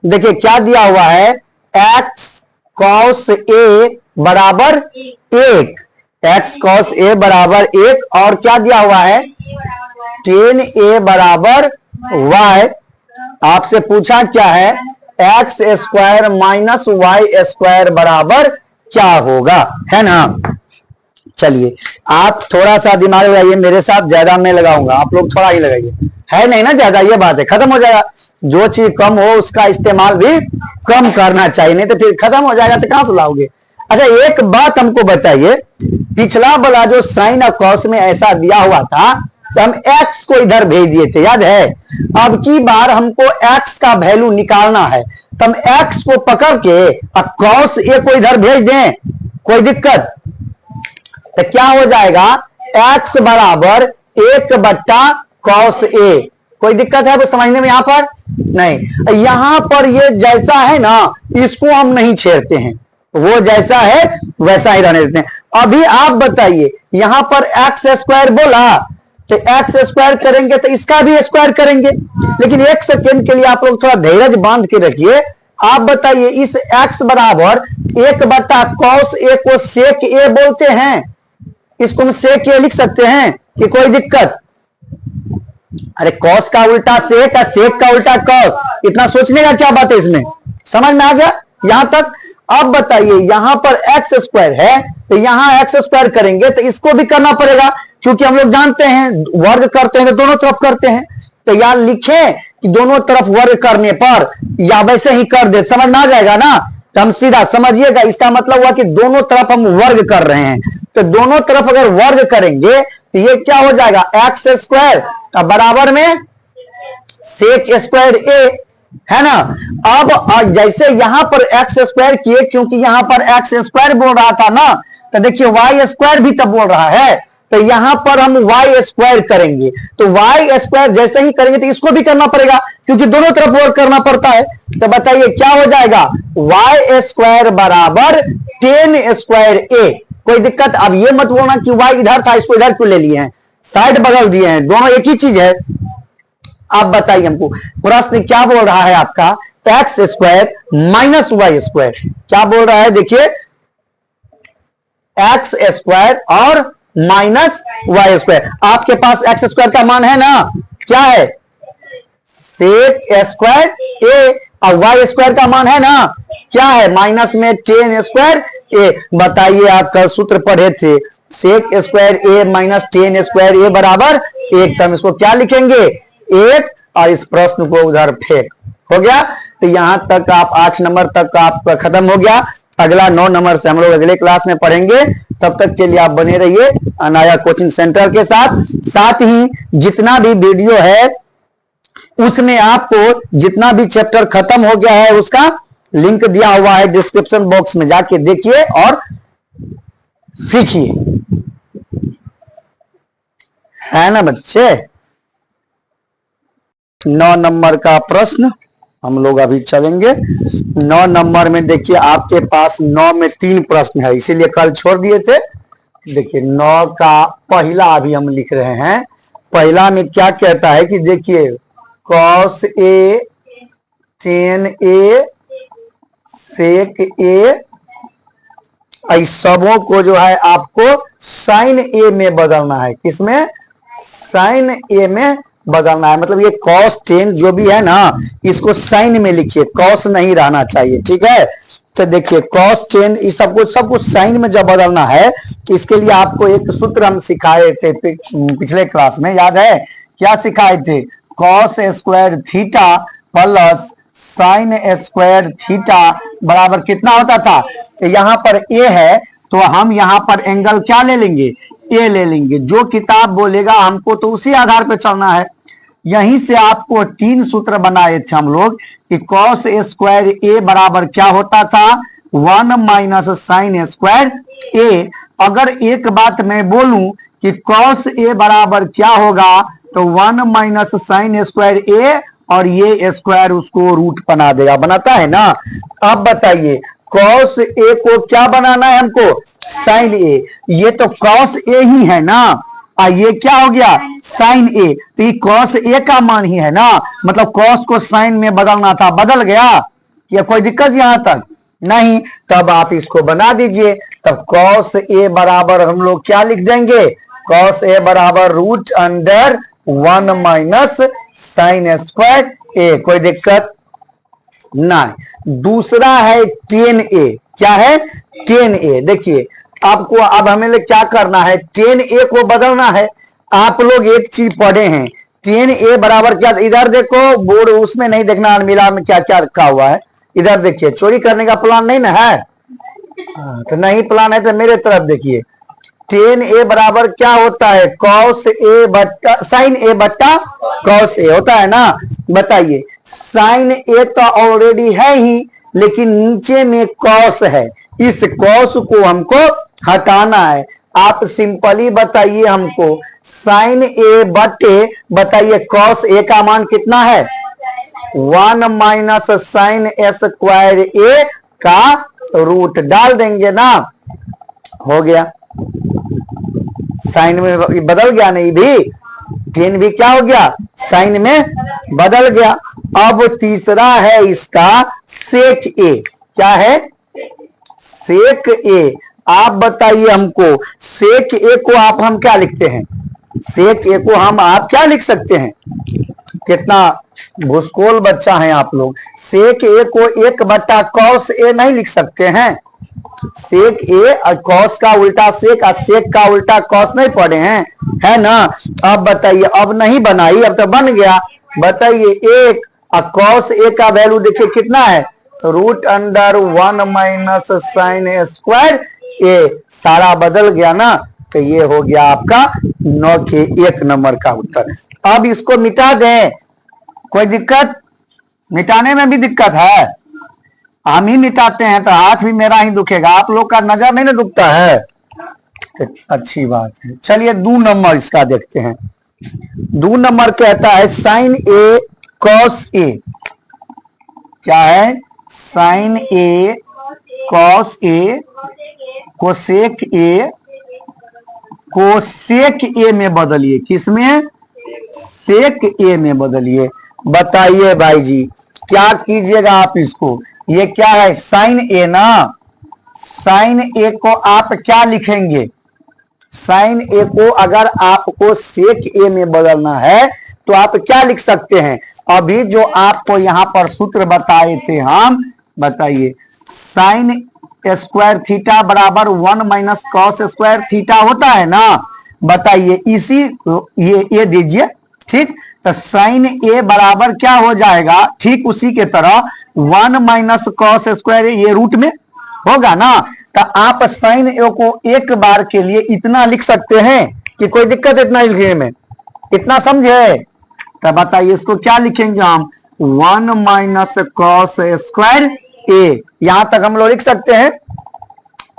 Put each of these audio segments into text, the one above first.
देखिए क्या दिया हुआ है, एक्स कॉस ए बराबर 1, एक्स कॉस ए बराबर 1, और क्या दिया हुआ है, टेन ए बराबर वाई। आपसे पूछा क्या है, X square minus Y square बराबर क्या होगा, है ना। चलिए आप थोड़ा सा दिमाग लगाइए, मेरे साथ ज्यादा मैं लगाऊंगा, आप लोग थोड़ा ही लगाइए, है नहीं ना ज्यादा, ये बात है, खत्म हो जाएगा। जो चीज कम हो उसका इस्तेमाल भी कम करना चाहिए, नहीं तो फिर खत्म हो जाएगा तो कहां से लाओगे। अच्छा एक बात हमको बताइए, पिछला वाला जो साइन और कॉस में ऐसा दिया हुआ था तो हम x को इधर भेज दिए थे, याद है। अब की बार हमको x का वैल्यू निकालना है, तो हम x को पकड़ के और cos a को इधर भेज दें, कोई दिक्कत। तो क्या हो जाएगा, x बराबर 1/cos a, कोई दिक्कत है वो समझने में, यहां पर नहीं। यहां पर ये जैसा है ना इसको हम नहीं छेड़ते हैं, वो जैसा है वैसा ही रहने देते हैं। अभी आप बताइए, यहां पर एक्स स्क्वायर बोला तो एक्स स्क्वायर करेंगे तो इसका भी स्क्वायर करेंगे, लेकिन एक सेकेंड के लिए आप लोग थोड़ा धैर्य बांध के रखिए। आप बताइए इस x बराबर 1/cos a को सेक a बोलते हैं, इसको हम सेक a लिख सकते हैं कि कोई दिक्कत। अरे कॉस का उल्टा सेक और सेक का उल्टा कॉस, इतना सोचने का क्या बात है इसमें, समझ में आ गया यहां तक। अब बताइए यहां पर एक्स स्क्वायर है तो यहां एक्स स्क्वायर करेंगे तो इसको भी करना पड़ेगा, क्योंकि हम लोग जानते हैं वर्ग करते हैं तो दोनों तरफ करते हैं। तो यार लिखें कि दोनों तरफ वर्ग करने पर या वैसे ही कर दे, समझ में आ जाएगा ना। तो हम सीधा समझिएगा, इसका मतलब हुआ कि दोनों तरफ हम वर्ग कर रहे हैं, तो दोनों तरफ अगर वर्ग करेंगे तो ये क्या हो जाएगा, एक्स स्क्वायर बराबर में सेक स्क्वायर ए, है ना। अब जैसे यहां पर एक्स स्क्वायर किए, क्योंकि यहां पर एक्स स्क्वायर बोल रहा था ना, तो देखिए वाई स्क्वायर भी तब बोल रहा है, तो यहां पर हम वाई स्क्वायर करेंगे। तो वाई स्क्वायर जैसे ही करेंगे तो इसको भी करना पड़ेगा, क्योंकि दोनों तरफ वर्क करना पड़ता है। तो बताइए क्या हो जाएगा, वाई स्क्वायर बराबर 10 स्क्वायर ए, कोई दिक्कत। अब ये मत बोलना कि वाई इधर था इसको इधर क्यों ले लिए हैं, साइड बदल दिए हैं, दोनों एक ही चीज है। आप बताइए हमको प्रश्न क्या बोल रहा है आपका, X square minus Y square, क्या बोल रहा है, देखिए एक्स स्क्वायर और माइनस वाई स्क्वायर। आपके पास एक्स स्क्वायर का मान है ना, क्या है, सेक स्क्वायर ए, और वाई स्क्वायर का मान है ना, क्या है, माइनस में 10 स्क्वायर ए। बताइए आप कल सूत्र पढ़े थे, सेक स्क्वायर ए माइनस 10 स्क्वायर ए बराबर 1, तो हम इसको क्या लिखेंगे, 1, और इस प्रश्न को उधर फेंक, हो गया। तो यहां तक आप 8 नंबर तक आपका खत्म हो गया। अगला 9 नंबर से हम लोग अगले क्लास में पढ़ेंगे, तब तक के लिए आप बने रहिए अनाया कोचिंग सेंटर के साथ। साथ ही जितना भी वीडियो है उसमें आपको जितना भी चैप्टर खत्म हो गया है उसका लिंक दिया हुआ है डिस्क्रिप्शन बॉक्स में, जाके देखिए और सीखिए, है ना बच्चे। 9 नंबर का प्रश्न हम लोग अभी चलेंगे। 9 नंबर में देखिए आपके पास 9 में 3 प्रश्न है, इसीलिए कल छोड़ दिए थे। देखिए 9 का पहला अभी हम लिख रहे हैं। पहला में क्या कहता है कि देखिए कॉस ए, टेन ए, सेक ए, इस सबों को जो है आपको साइन ए में बदलना है, किसमें, साइन ए में बदलना है। मतलब ये कॉस 10 जो भी है ना इसको साइन में लिखिए, कॉस नहीं रहना चाहिए, ठीक है। तो देखिए कॉस 10 इस सब कुछ साइन में जब बदलना है तो इसके लिए आपको एक सूत्र हम सिखाए थे पिछले क्लास में, याद है क्या सिखाए थे, cos square theta plus sign square theta बराबर कितना होता था। तो यहाँ पर ए है तो हम यहाँ पर एंगल क्या ले लेंगे, ए ले लेंगे। जो किताब बोलेगा हमको तो उसी आधार पर चलना है। यहीं से आपको 3 सूत्र बनाए थे हम लोग कि कॉस स्क्वायर ए बराबर क्या होता था, 1 माइनस साइन स्क्वायर ए। अगर एक बात मैं बोलूं कि कॉस ए बराबर क्या होगा तो 1 माइनस साइन स्क्वायर ए, और ये स्क्वायर उसको रूट बना देगा, बनाता है ना। अब बताइए कॉस ए को क्या बनाना है हमको, साइन ए। ये तो कॉस ए ही है ना, ये क्या हो गया, साइन ए। तो ये कॉस ए का मान ही है ना, मतलब कॉस को साइन में बदलना था, बदल गया, क्या कोई दिक्कत यहां तक? नहीं। तब आप इसको बना दीजिए। तब cos a बराबर हम लोग क्या लिख देंगे? cos a बराबर root under 1 minus sine square a। कोई दिक्कत नहीं। दूसरा है tan a। क्या है? tan a। देखिए आपको अब हमें क्या करना है, tan a को बदलना है। आप लोग एक चीज पढ़े हैं, tan a बराबर क्या? इधर देखो बोर्ड, उसमें नहीं देखना अलमीरा में क्या क्या रखा हुआ है। इधर देखिए, चोरी करने का प्लान नहीं ना है? तो नहीं प्लान है तो मेरे तरफ देखिए। tan a बराबर क्या होता है? cos a बट्टा साइन a बट्टा cos a होता है ना। बताइए, साइन a तो ऑलरेडी है ही, लेकिन नीचे में cos है। इस cos को हमको हटाना है। आप सिंपली बताइए हमको, साइन a बटे बताइए cos a का मान कितना है? 1 माइनस साइन स्क्वायर a का रूट डाल देंगे ना, हो गया। साइन में बदल गया नहीं भी, tan भी क्या हो गया? साइन में बदल गया। अब तीसरा है इसका सेक a। क्या है? सेक a। आप बताइए हमको, सेक a को आप हम क्या लिखते हैं? सेक a को हम आप क्या लिख सकते हैं? कितना घुसखोल बच्चा है आप लोग। सेक a को 1 बट्टा cos a नहीं लिख सकते हैं? सेक a और cos का उल्टा सेक और सेक का उल्टा cos नहीं पढ़े हैं, है ना। अब बताइए, अब नहीं बनाई, अब तो बन गया। बताइए 1 और cos a का वैल्यू देखिए कितना है? Root under 1 minus sine square a। सारा बदल गया ना। तो ये हो गया आपका 9 के 1 नंबर का उत्तर। अब इसको मिटा दें, कोई दिक्कत? मिटाने में भी दिक्कत है, हम ही मिटाते हैं तो हाथ भी मेरा ही दुखेगा, आप लोग का नजर नहीं ना दुखता है। तो अच्छी बात है। चलिए 2 नंबर इसका देखते हैं। 2 नंबर कहता है साइन ए कॉस ए। क्या है? साइन ए कॉस ए को सेक ए को सेक ए में बदलिए। किसमें? सेक ए में बदलिए। बताइए भाई जी, क्या कीजिएगा आप इसको? ये क्या है? साइन ए ना। साइन ए को आप क्या लिखेंगे? साइन ए को अगर आपको सेक ए में बदलना है तो आप क्या लिख सकते हैं? अभी जो आपको यहां पर सूत्र बताए थे हम, बताइए, साइन स्क्वायर थीटा बराबर 1 माइनस कॉस स्क्वायर थीटा होता है ना। बताइए इसी ये दीजिए, ठीक। तो साइन ए बराबर क्या हो जाएगा? ठीक उसी के तरह 1 माइनस कॉस स्क्वायर, ये रूट में होगा ना। तो आप साइन ए को एक बार के लिए इतना लिख सकते हैं कि कोई दिक्कत इतना लिखने में? इतना समझे? तो बताइए इसको क्या लिखेंगे हम? 1 माइनस कॉस स्क्वायर ए। यहां तक हम लोग लिख सकते हैं।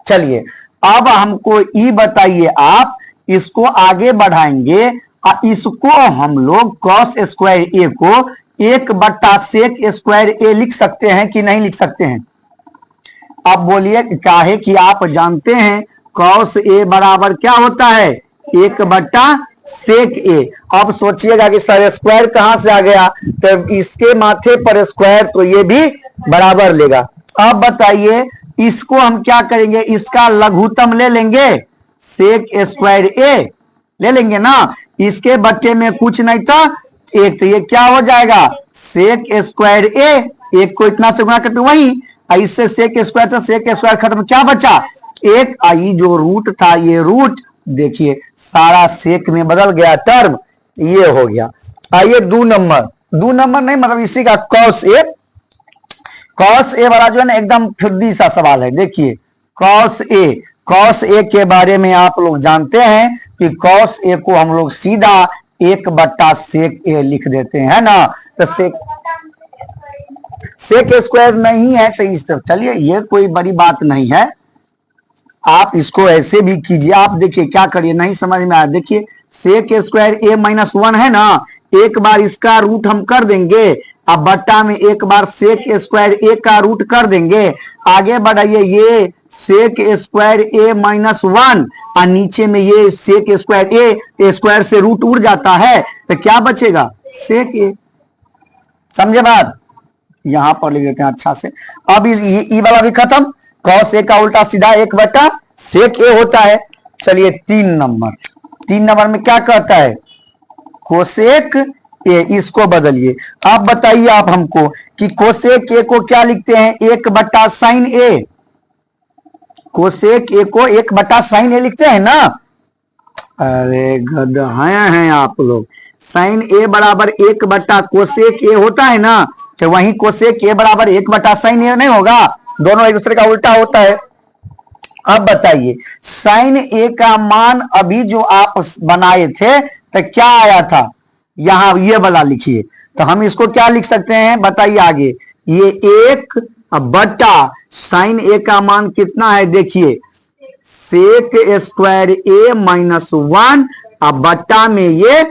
चलिए अब हमको ये बताइए, आप इसको आगे बढ़ाएंगे और इसको हम लोग कॉस स्क्वायर ए को 1 बट्टा सेक स्क्वायर ए लिख सकते हैं कि नहीं लिख सकते हैं? अब बोलिए, काहे कि आप जानते हैं कॉस ए बराबर क्या होता है? 1 बट्टा सेक ए। अब सोचिएगा कि सर स्क्वायर कहां से आ गया? तो इसके माथे पर स्क्वायर, तो ये भी बराबर लेगा। अब बताइए इसको हम क्या करेंगे? इसका लघुत्तम ले लेंगे, सेक स्क्वायर ए ले लेंगे ना। इसके बच्चे में कुछ नहीं था, 1, तो ये क्या हो जाएगा? सेक स्क्वायर ए। 1 को इतना से गुणा करते वही, इससे सेक स्क्वायर से सेक स्क्वायर खत्म, क्या बचा? 1। आई जो रूट था, ये रूट देखिए सारा सेक में बदल गया टर्म, ये हो गया। आइए 2 नंबर, 2 नंबर नहीं मतलब इसी का कॉस ए। कॉस ए वाला जो है ना एकदम फिद्दी सा सवाल है। देखिए कॉस ए, कॉस ए के बारे में आप लोग जानते हैं कि कॉस ए को हम लोग सीधा 1 बट्टा सेक ए लिख देते हैं ना। तो सेक स्क्वायर नहीं है तो इस तरफ, चलिए ये कोई बड़ी बात नहीं है, आप इसको ऐसे भी कीजिए। आप देखिए क्या करिए, नहीं समझ में आया, देखिए सेक स्क्वायर ए माइनस 1 है ना, एक बार इसका रूट हम कर देंगे, अब बट्टा में एक बार सेक स्क्वायर ए का रूट कर देंगे। आगे बढ़ाइए, ये सेक स्क्वायर ए माइनस 1 और नीचे में ये सेक स्क्वायर ए, स्क्वायर से रूट उड़ जाता है तो क्या बचेगा? सेक ए। समझे बात? यहां पर लिख देते हैं अच्छा से। अब ई वाला भी खत्म, कॉस ए का उल्टा सीधा 1 सेक ए होता है। चलिए 3 नंबर में क्या कहता है, कोसेक ए, इसको बदलिए। आप बताइए आप हमको कि कोसेक ए को क्या लिखते हैं, 1/sin ए। कोसेक ए को 1/sin ए लिखते हैं ना। अरे गधा हैं आप लोग। साइन ए बराबर 1/कोसेक ए होता है ना, तो वहीं कोसेक ए बराबर 1/sin ए नहीं होगा, दोनों एक दूसरे का उल्टा होता है। अब बताइए साइन ए का मान अभी जो आप बनाए थे तो क्या आया था, यहां ये वाला लिखिए। तो हम इसको क्या लिख सकते हैं बताइए आगे, ये 1/साइन ए का मान कितना है, देखिए सेक स्क्वायर ए -1 अब बट्टा में ये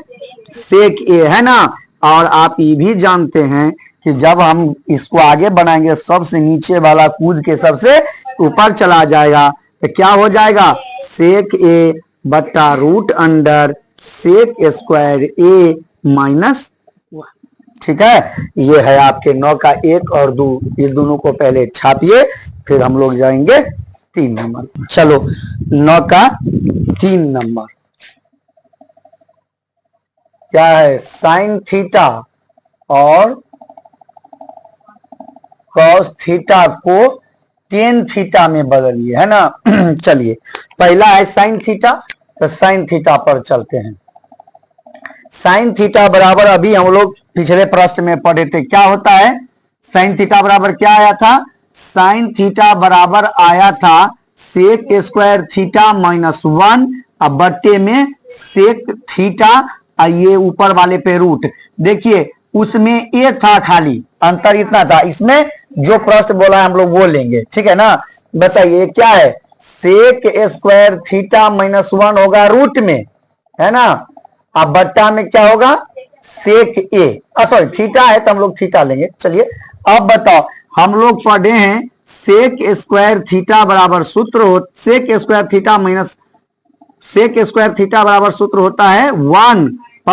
सेक ए है ना। और आप ये भी जानते हैं कि जब हम इसको आगे बनाएंगे सबसे नीचे वाला कूद के सबसे ऊपर चला जाएगा, तो क्या हो जाएगा, सेक ए बट्टा रूट अंडर सेक स्क्वायर ए -1। ठीक है, ये है आपके 9 का 1 और 2, इस दोनों को पहले छापिए, फिर हम लोग जाएंगे 3 नंबर। चलो 9 का 3 नंबर क्या है, साइन थीटा और कॉस थीटा को टेन थीटा में बदलिए, है ना। चलिए पहला है साइन थीटा, तो साइन थीटा पर चलते हैं। साइन थीटा बराबर अभी हम लोग पिछले प्रश्न में पढ़े थे, क्या होता है, साइन थीटा बराबर क्या आया था, साइन थीटा बराबर आया था सेक स्क्वायर थीटा -1 अब बट्टे में सेक थीटा, ये ऊपर वाले पे रूट। देखिए उसमें ए था खाली, अंतर इतना था, इसमें जो प्रश्न बोला है हम लोग वो लेंगे, ठीक है ना। बताइए क्या है, सेक स्क्वायर थीटा -1 होगा रूट में, है ना। अब बट्टा में क्या होगा, सेक ए, सॉरी थीटा है तो हम लोग थीटा लेंगे। चलिए अब बताओ, हम लोग पढ़े हैं सेक स्क्वायर थीटा बराबर सूत्र हो, sec square theta minus sec square theta बराबर सूत्र होता है 1 +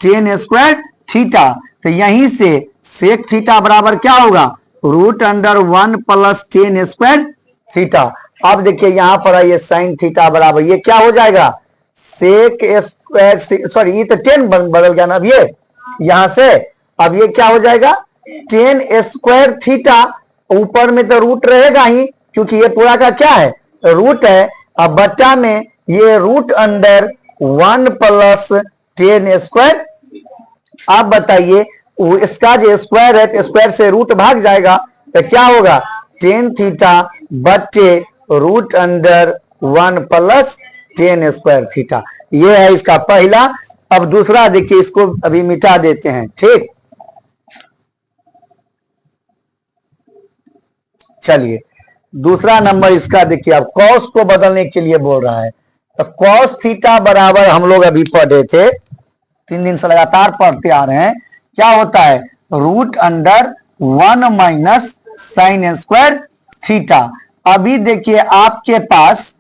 tan स्क्वायर थीटा। तो यहीं से सेक थीटा बराबर क्या होगा, root under 1 + tan square theta. अब देखिए यहां पर आइए, साइन थीटा बराबर ये क्या हो जाएगा, सेक स्क्वायर, सॉरी ये तो टेन बदल गया ना अब, ये यहां से अब ये क्या हो जाएगा, tan स्क्वायर थीटा, ऊपर में तो रूट रहेगा ही क्योंकि ये पूरा का क्या है, रूट है। अब बट्टा में ये रूट अंडर 1 + tan स्क्वायर। आप बताइए इसका जो स्क्वायर है तो स्क्वायर से रूट भाग जाएगा, तो क्या होगा, tan थीटा बट्टे root under 1 + tan square theta. ये है इसका पहला। अब दूसरा देखिए, इसको अभी मिटा देते हैं, ठीक। चलिए दूसरा नंबर इसका देखिए, अब कॉस को बदलने के लिए बोल रहा है। तो कॉस थीटा बराबर हम लोग अभी पढ़े थे, 3 दिन से लगातार पढ़ते आ रहे हैं, क्या होता है, root under 1 - sine square theta. अभी देखिए आपके पास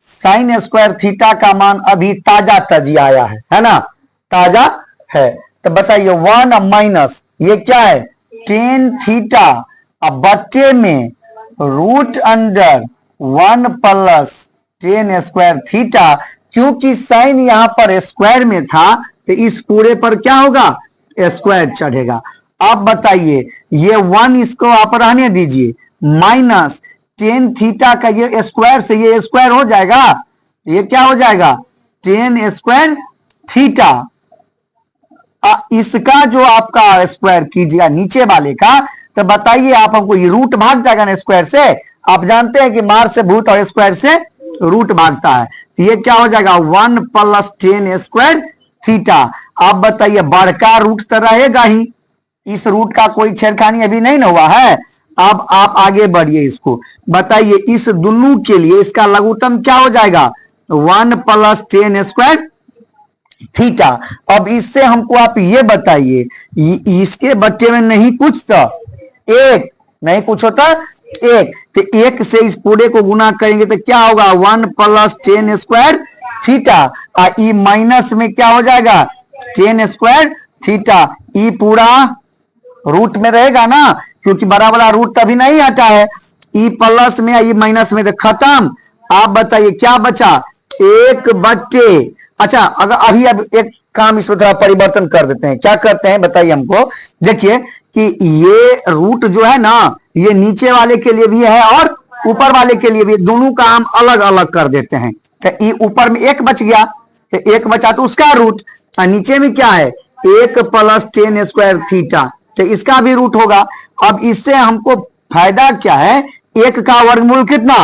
साइन स्क्वायर थीटा का मान अभी ताजा तजी आया है ना, ताजा है। तो बताइए 1 - ये क्या है, tan थीटा अब बट्टे में root under 1 + tan square theta. क्योंकि साइन यहां पर स्क्वायर में था तो इस पूरे पर क्या होगा, स्क्वायर चढ़ेगा। अब बताइए ये 1 इसको आप रहने दीजिए, माइनस tan थीटा का ये स्क्वायर से ये स्क्वायर हो जाएगा, ये क्या हो जाएगा, tan स्क्वायर थीटा। इसका जो आपका स्क्वायर कीजिएगा नीचे वाले का, तो बताइए आप हमको, ये रूट भाग जाएगा ना स्क्वायर से, आप जानते हैं कि मार से भूत और स्क्वायर से रूट भागता है। तो ये क्या हो जाएगा, 1 + tan स्क्वायर थीटा। आप बताइए बड़का रूट तो रहेगा ही, इस रूट का कोई छेड़खानी अभी नहीं ना हुआ है। अब आप आगे बढ़िए, इसको बताइए इस दोनों के लिए इसका लघुत्तम क्या हो जाएगा, 1 + tan स्क्वायर थीटा। अब इससे हमको आप ये बताइए, इसके बच्चे में नहीं कुछ तो एक, नहीं कुछ होता एक, तो एक से इस पूरे को गुना करेंगे तो क्या होगा, 1 + tan square theta. E minus में क्या हो जाएगा, tan स्क्वायर थीटा। ई पूरा रूट में रहेगा ना, क्योंकि बड़ा वाला रूट तभी नहीं आता है। ई प्लस में ई माइनस में तो खत्म। आप बताइए क्या बचा, 1/, अच्छा अगर अभी अब एक काम इसमें थोड़ा परिवर्तन कर देते हैं, क्या करते हैं बताइए हमको। देखिए कि ये रूट जो है ना, ये नीचे वाले के लिए भी है और ऊपर वाले के लिए भी, दोनों का हम अलग अलग कर देते हैं। तो ये ऊपर में 1 बच गया, तो 1 बचा तो उसका रूट, और नीचे में क्या है 1 + tan स्क्वायर थीटा, तो इसका भी रूट होगा। अब इससे हमको फायदा क्या है, 1 का वर्गमूल कितना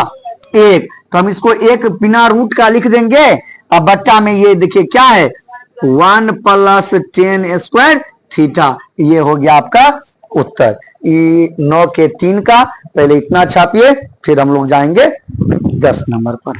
1, तो हम इसको 1 बिना रूट का लिख देंगे। अब बट्टा में ये देखिए क्या है 1 + tan स्क्वायर थीटा, ये हो गया आपका उत्तर। 9 के 3 का पहले इतना छापिए, फिर हम लोग जाएंगे 10 नंबर पर।